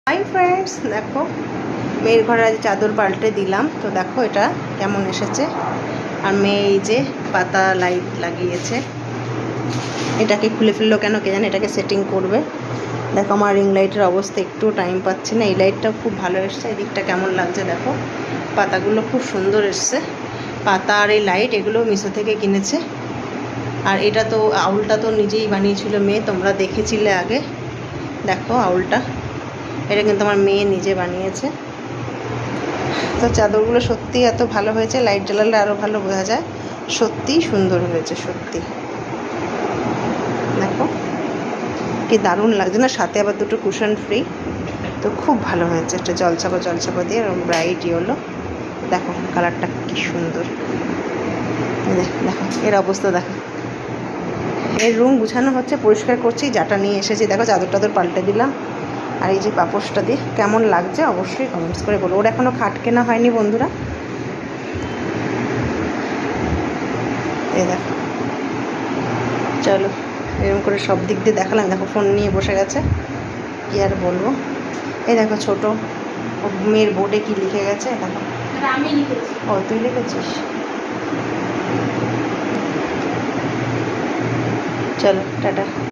Hi friends, দেখো মেয়ের ঘরে আজ চাদর পাল্টে দিলাম। তো দেখো এটা কেমন এসেছে। আর মেয়ে এই যে পাতা লাইট লাগিয়েছে, এটাকে খুলে ফেললো কেন কে জানে, এটাকে সেটিং করবে। দেখো আমার রিং লাইটের অবস্থা একটু টাইম পাচ্ছি না। এই লাইটটা খুব ভালো এসছে, এই দিকটা কেমন লাগছে দেখো, পাতাগুলো খুব সুন্দর এসছে। পাতা আর এই লাইট এগুলো মিশো থেকে কিনেছে। আর এটা তো আউলটা তো নিজেই বানিয়েছিল মেয়ে, তোমরা দেখেছিলে আগে। দেখো আউলটা, এটা কিন্তু আমার মেয়ে নিজে বানিয়েছে। তো চাদরগুলো সত্যি এত ভালো হয়েছে, লাইট জ্বালালে আরও ভালো বোঝা যায়। সত্যিই সুন্দর হয়েছে, সত্যি দেখো কি দারুণ লাগছে না। সাথে আবার দুটো কুশন ফ্রি, তো খুব ভালো হয়েছে। একটা জলছাপা দিয়ে এরকম ব্রাইট ইয়েলো, দেখো কালারটা কি সুন্দর। দেখো এর অবস্থা, দেখো এর রুম গুছানো হচ্ছে, পরিষ্কার করছি, যাটা নিয়ে এসেছি। দেখো চাদর টাদর পাল্টে দিলাম। আর এই যে পাপোশটা দিয়ে কেমন লাগছে অবশ্যই কমেন্টস করে বলো। ওর এখনও খাট কেনা হয়নি বন্ধুরা। এই দেখো, চলো এরকম করে সব দিক দিয়ে দেখালাম। দেখো ফোন নিয়ে বসে গেছে, কী আর বলবো। এই দেখো ছোটো মেয়ের বোর্ডে কি লিখে গেছে দেখো। আমি লিখেছি। ও তুই লিখেছিস, চলো টাটা।